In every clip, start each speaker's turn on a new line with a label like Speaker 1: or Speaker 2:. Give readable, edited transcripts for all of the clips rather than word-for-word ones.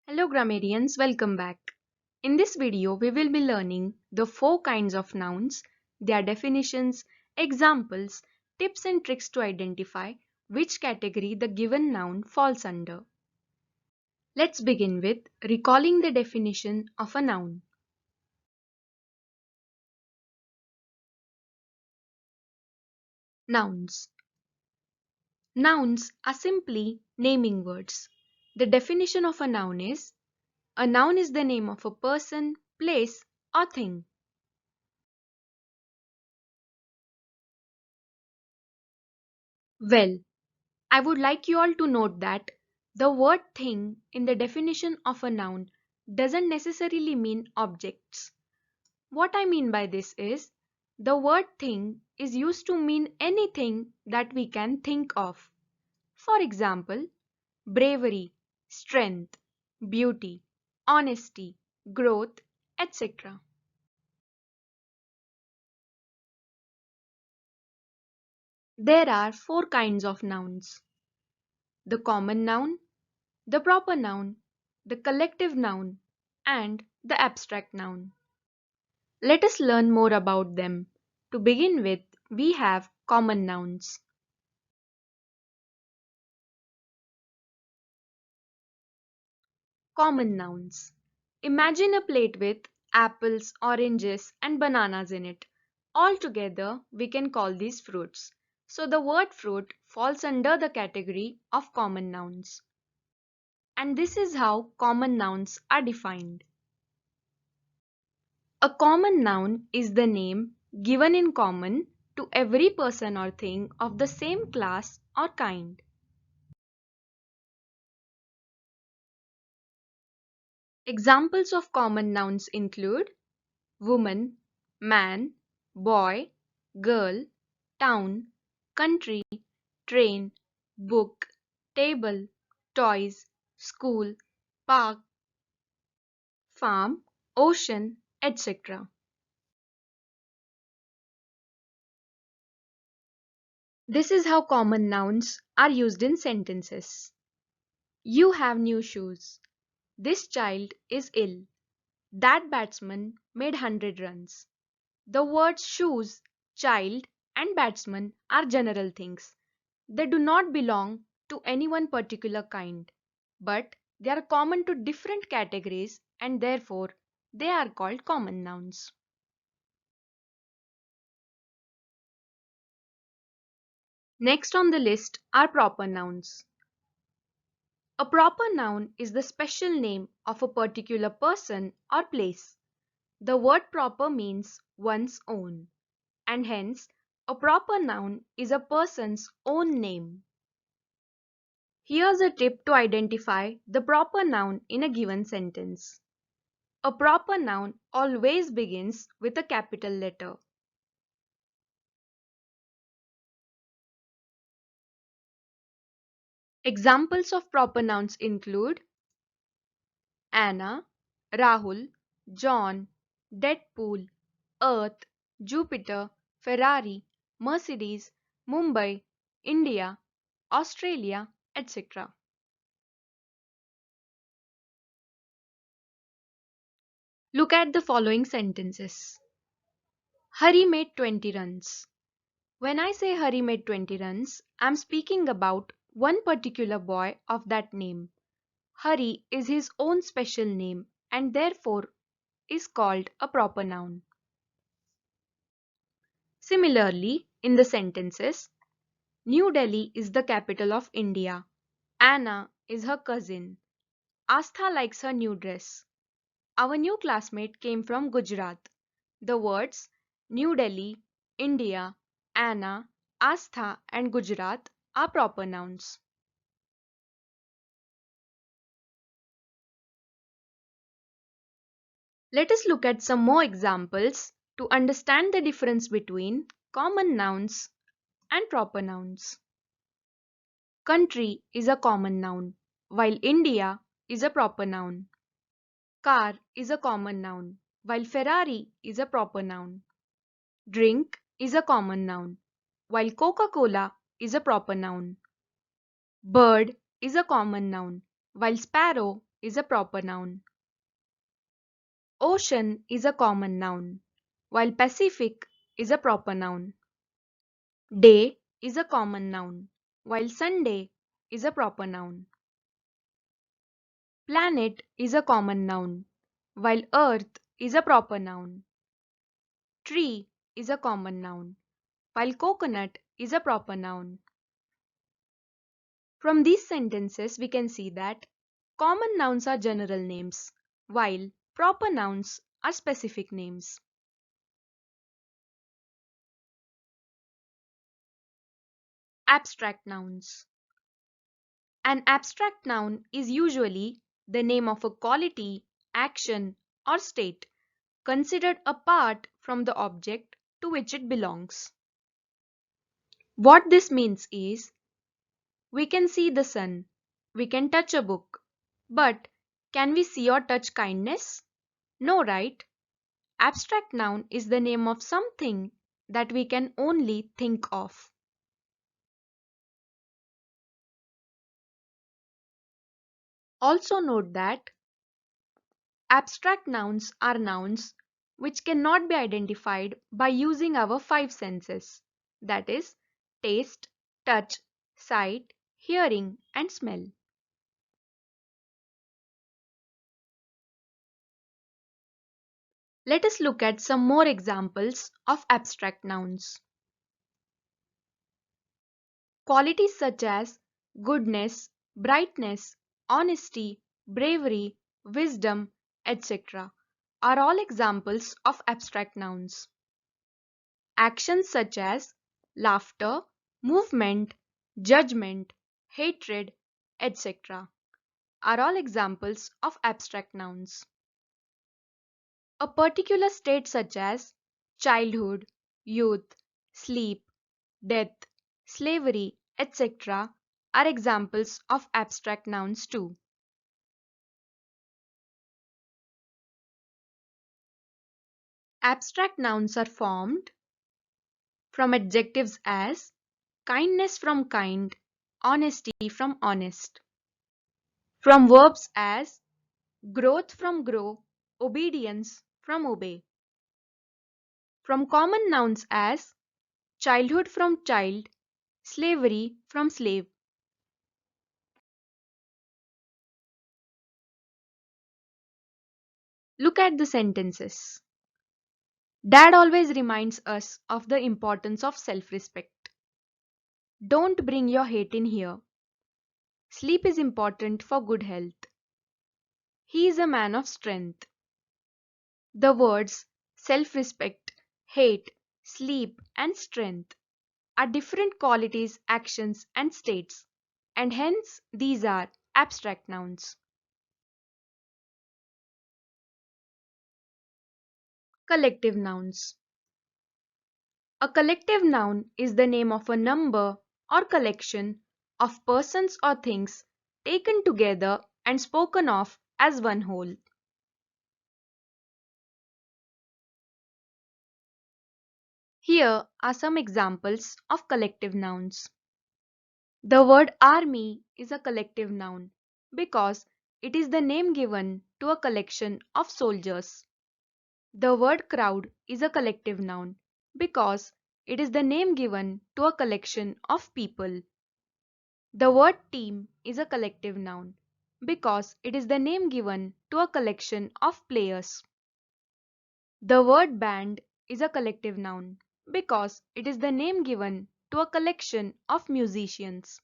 Speaker 1: Hello grammarians, welcome back. In this video, we will be learning the four kinds of nouns, their definitions, examples, tips and tricks to identify which category the given noun falls under. Let's begin with recalling the definition of a noun. Nouns. Nouns are simply naming words. The definition of a noun is the name of a person, place, or thing. Well, I would like you all to note that the word thing in the definition of a noun doesn't necessarily mean objects. What I mean by this is the word thing is used to mean anything that we can think of. For example, bravery, strength, beauty, honesty, growth, etc. There are four kinds of nouns: the common noun, the proper noun, the collective noun, and the abstract noun. Let us learn more about them. To begin with, we have common nouns. Common nouns. Imagine a plate with apples, oranges, and bananas in it. All together, we can call these fruits. So the word fruit falls under the category of common nouns. And this is how common nouns are defined. A common noun is the name given in common to every person or thing of the same class or kind. Examples of common nouns include woman, man, boy, girl, town, country, train, book, table, toys, school, park, farm, ocean, etc. This is how common nouns are used in sentences. You have new shoes. This child is ill. That batsman made 100 runs. The words shoes, child, and batsman are general things. They do not belong to any one particular kind, but they are common to different categories and therefore they are called common nouns. Next on the list are proper nouns. A proper noun is the special name of a particular person or place. The word proper means one's own, and hence a proper noun is a person's own name. Here's a tip to identify the proper noun in a given sentence. A proper noun always begins with a capital letter. Examples of proper nouns include Anna, Rahul, John, Deadpool, Earth, Jupiter, Ferrari, Mercedes, Mumbai, India, Australia, etc. Look at the following sentences. Hari made 20 runs. When I say Hari made 20 runs, I'm speaking about one particular boy of that name. Hari is his own special name and therefore is called a proper noun. Similarly, in the sentences, New Delhi is the capital of India. Anna is her cousin. Astha likes her new dress. Our new classmate came from Gujarat. The words New Delhi, India, Anna, Astha, and Gujarat are proper nouns. Let us look at some more examples to understand the difference between common nouns and proper nouns. Country is a common noun, while India is a proper noun. Car is a common noun, while Ferrari is a proper noun. Drink is a common noun, while Coca-Cola is a proper noun. Bird is a common noun, while sparrow is a proper noun. Ocean is a common noun, while Pacific is a proper noun. Day is a common noun, while Sunday is a proper noun. Planet is a common noun, while Earth is a proper noun. Tree is a common noun, while coconut is a proper noun. From these sentences, we can see that common nouns are general names, while proper nouns are specific names. Abstract nouns. An abstract noun is usually the name of a quality, action, or state considered apart from the object to which it belongs. What this means is, we can see the sun, we can touch a book, but can we see or touch kindness? No, right? Abstract noun is the name of something that we can only think of. Also note that abstract nouns are nouns which cannot be identified by using our five senses, that is, taste, touch, sight, hearing, and smell. Let us look at some more examples of abstract nouns. Qualities such as goodness, brightness, honesty, bravery, wisdom, etc. are all examples of abstract nouns. Actions such as laughter, movement, judgment, hatred, etc. are all examples of abstract nouns. A particular state such as childhood, youth, sleep, death, slavery, etc. are examples of abstract nouns too. Abstract nouns are formed from adjectives as kindness from kind, honesty from honest. From verbs as growth from grow, obedience from obey. From common nouns as childhood from child, slavery from slave. Look at the sentences. Dad always reminds us of the importance of self-respect. Don't bring your hate in here. Sleep is important for good health. He is a man of strength. The words self-respect, hate, sleep, and strength are different qualities, actions, and states, and hence these are abstract nouns. Collective nouns. A collective noun is the name of a number or collection of persons or things taken together and spoken of as one whole. Here are some examples of collective nouns. The word army is a collective noun because it is the name given to a collection of soldiers. The word crowd is a collective noun because it is the name given to a collection of people. The word team is a collective noun because it is the name given to a collection of players. The word band is a collective noun because it is the name given to a collection of musicians.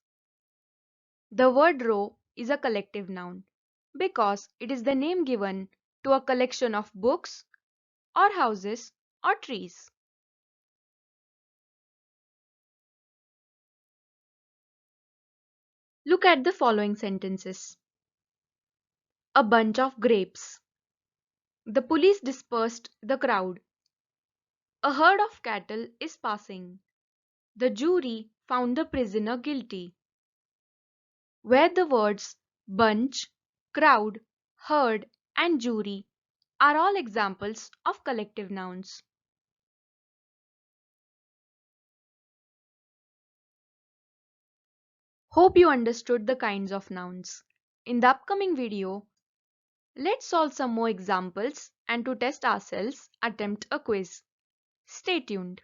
Speaker 1: The word row is a collective noun because it is the name given to a collection of books or houses or trees. Look at the following sentences. A bunch of grapes. The police dispersed the crowd. A herd of cattle is passing. The jury found the prisoner guilty. Where the words bunch, crowd, herd, and jury are all examples of collective nouns. Hope you understood the kinds of nouns. In the upcoming video, Let's solve some more examples and to test ourselves, attempt a quiz. Stay tuned.